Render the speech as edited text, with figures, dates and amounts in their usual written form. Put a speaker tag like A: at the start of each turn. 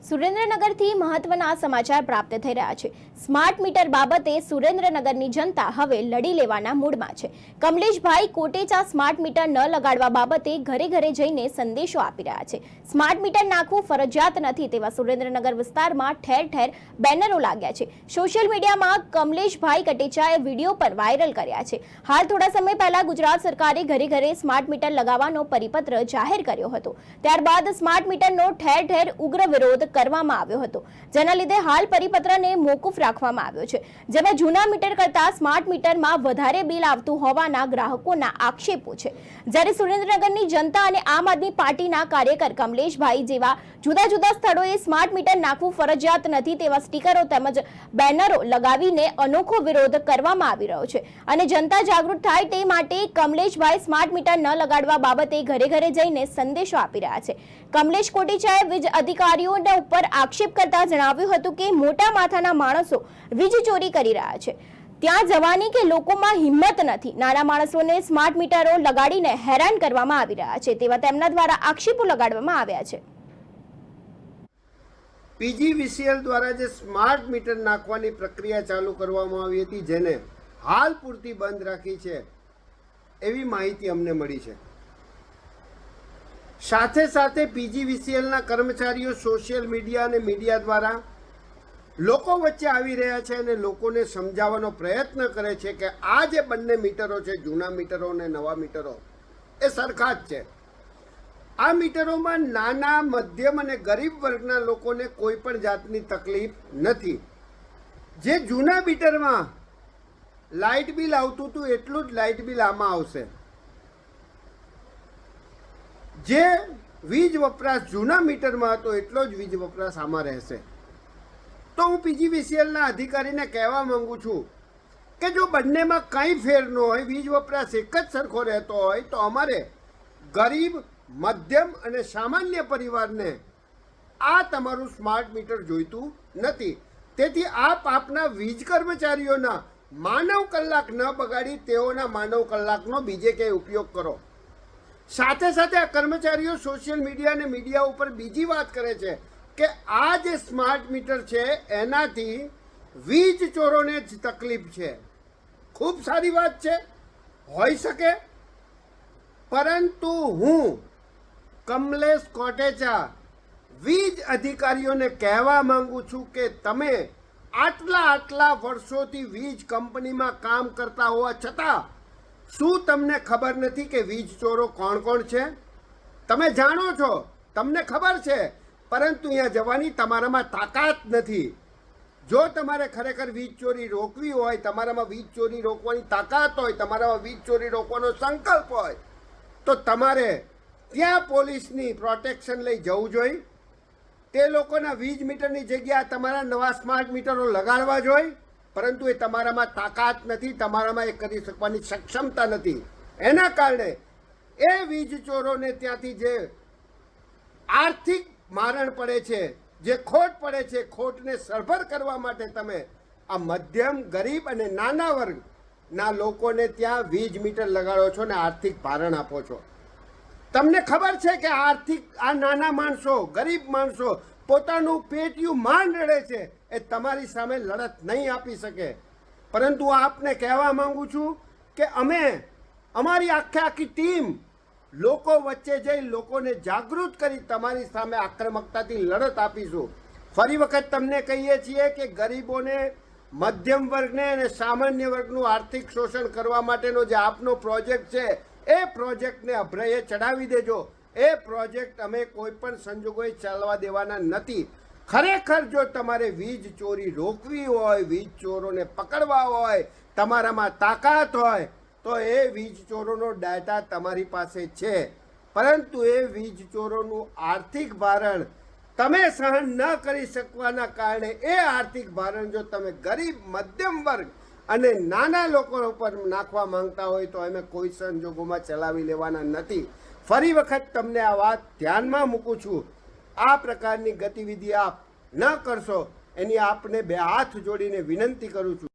A: સુરેન્દ્રનગરથી મહત્વના સમાચાર પ્રાપ્ત થઈ રહ્યા છે। સ્માર્ટ મીટર બાબતે સુરેન્દ્રનગરની જનતા હવે લડી લેવાના મૂડમાં છે। કમલેશભાઈ કોટેચા સ્માર્ટ મીટર ન લગાડવા બાબતે ઘરે ઘરે જઈને સંદેશો આપી રહ્યા છે। સ્માર્ટ મીટર નાખવું ફરજિયાત નથી તેવા સુરેન્દ્રનગર વિસ્તારમાં ઠેર ઠેર બેનરો લાગ્યા છે। સોશિયલ મીડિયામાં કમલેશભાઈ કોટેચાએ વિડીયો પર વાયરલ કર્યા છે। હાલ થોડા સમય પહેલા ગુજરાત સરકારે ઘરે ઘરે સ્માર્ટ મીટર લગાવવાનો પરિપત્ર જાહેર કર્યો હતો। ત્યારબાદ સ્માર્ટ મીટરનો ઠેર ઠેર ઉગ્ર વિરોધ કરવામાં આવ્યો હતો, જેના લીધે હાલ પરિપત્રને મોકૂફ રાખવામાં આવ્યો છે। જેમાં જૂના મીટર કરતા સ્માર્ટ મીટરમાં વધારે બિલ આવતું હોવાના ગ્રાહકોના આક્ષેપો છે। જ્યારે સુરેન્દ્રનગરની જનતા અને આમ આદમી પાર્ટીના કાર્યકર કમલેશભાઈ જેવા જુદા જુદા સ્થળોએ સ્માર્ટ મીટર નાખવું ફરજિયાત નથી તેવા સ્ટીકરો તેમજ બેનરો લગાવીને અનોખો વિરોધ કરવામાં આવી રહ્યો છે અને જનતા જાગૃત થાય તે માટે કમલેશભાઈ સ્માર્ટ મીટર ન લગાડવા બાબતે ઘરે ઘરે જઈને સંદેશો આપી રહ્યા છે। કમલેશ કોટેચાએ વીજ અધિકારીઓના ઉપર આક્ષેપ કરતા જણાવ્યું હતું કે મોટા માથાના માણસો વીજ ચોરી કરી રહ્યા છે, ત્યાં જવાની કે લોકોમાં હિંમત નથી। નાના માણસોને સ્માર્ટ મીટરો લગાડીને હેરાન કરવામાં આવી રહ્યા છે તેવા તેમના દ્વારા આક્ષેપો લગાડવામાં આવ્યા છે।
B: પીજીવીસીએલ દ્વારા જે સ્માર્ટ મીટર નાખવાની પ્રક્રિયા ચાલુ કરવામાં આવી હતી, જેને હાલ પૂરતી બંધ રાખી છે એવી માહિતી અમને મળી છે। સાથે સાથે પીજીવીસીએલના કર્મચારીઓ સોશિયલ મીડિયા અને મીડિયા દ્વારા લોકો વચ્ચે આવી રહ્યા છે અને લોકોને સમજાવવાનો પ્રયત્ન કરે છે કે આ જે બંને મીટરો છે, જૂના મીટરો અને નવા મીટરો, એ સરખા જ છે। આ મીટરોમાં નાના, મધ્યમ અને ગરીબ વર્ગના લોકોને કોઈ પણ જાતની તકલીફ નથી। જે જૂના મીટરમાં લાઇટ બિલ આવતું હતું એટલું જ લાઇટ બિલ આમાં આવશે। જે વીજ વપરાશ જૂના મીટરમાં હતો એટલો જ વીજ વપરાશ આમાં રહેશે। તો હું પીજીવીસીએલના અધિકારીને કહેવા માંગુ છું કે જો બંનેમાં કંઈ ફેર ન હોય, વીજ વપરાશ એક જ સરખો રહેતો હોય, તો અમારે ગરીબ, મધ્યમ અને સામાન્ય પરિવારને આ તમારું સ્માર્ટ મીટર જોઈતું નથી। તેથી આપ આપના વીજ કર્મચારીઓના માનવ કલાક ન બગાડી તેઓના માનવ કલાકનો બીજે ક્યાંય ઉપયોગ કરો। સાથે સાથે આ કર્મચારીઓ સોશિયલ મીડિયા અને મીડિયા ઉપર બીજી વાત કરે છે કે આ જે સ્માર્ટ મીટર છે એનાથી વીજ ચોરોને જ તકલીફ છે। ખૂબ સારી વાત છે, હોઈ શકે, પરંતુ હું કમલેશ કોટેચા વીજ અધિકારીઓને કહેવા માંગુ છું કે તમે આટલા વર્ષોથી વીજ કંપનીમાં કામ કરતા હોવા છતાં શું તમને ખબર નથી કે વીજ ચોરો કોણ કોણ છે? તમે જાણો છો, તમને ખબર છે, પરંતુ અહીંયા જવાની તમારામાં તાકાત નથી। જો તમારે ખરેખર વીજ ચોરી રોકવી હોય, તમારામાં વીજ ચોરી રોકવાની તાકાત હોય, તમારામાં વીજ ચોરી રોકવાનો સંકલ્પ હોય, તો તમારે ત્યાં પોલીસની પ્રોટેક્શન લઈ જવું જોઈએ। તે લોકોના વીજ મીટરની જગ્યાએ તમારા નવા સ્માર્ટ મીટરો લગાડવા જોઈએ, પરંતુ એ તમારામાં તાકાત નથી, તમારામાં એ કરી શકવાની સક્ષમતા નથી। એના કારણે એ વીજ ચોરોને ત્યાંથી જે આર્થિક મારણ પડે છે, જે ખોટ પડે છે, ખોટને સરભર કરવા માટે તમે આ મધ્યમ, ગરીબ અને નાના વર્ગના લોકોને ત્યાં વીજ મીટર લગાડો છો ને આર્થિક ભારણ આપો છો। તમને ખબર છે કે આ નાના માણસો, ગરીબ માણસો પોતાનું પેટિયું માંડ રડે છે, એ તમારી સામે લડત નહીં આપી શકે। પરંતુ આપને કહેવા માંગુ છું કે અમે અમારી આખી ટીમ લોકો વચ્ચે જઈ લોકોને જાગૃત કરી તમારી સામે આક્રમકતાથી લડત આપીશું। ફરી વખત તમને કહીએ છીએ કે ગરીબોને, મધ્યમ વર્ગને અને સામાન્ય વર્ગનું આર્થિક શોષણ કરવા માટેનો જે આપનો પ્રોજેક્ટ છે એ પ્રોજેક્ટને અભ્રયે ચડાવી દેજો। એ પ્રોજેક્ટ અમે કોઈ પણ સંજોગોએ ચાલવા દેવાના નથી। ખરેખર જો તમારે વીજ ચોરી રોકવી હોય, વીજ ચોરોને પકડવા હોય, તમારામાં તાકાત હોય, તો એ વીજ ચોરોનો ડાટા તમારી પાસે છે, પરંતુ એ વીજ ચોરોનું આર્થિક ભારણ તમે સહન ન કરી શકવાના કારણે એ આર્થિક ભારણ જો તમે ગરીબ, મધ્યમ વર્ગ અને નાના લોકો ઉપર નાખવા માંગતા હોય તો અમે કોઈ સંજોગોમાં ચલાવી લેવાના નથી। ફરી વખત તમને આ વાત ધ્યાનમાં મૂકું છું, આ પ્રકારની ગતિવિધિ આપ ન કરશો એની આપને બે હાથ જોડીને વિનંતી કરું છું।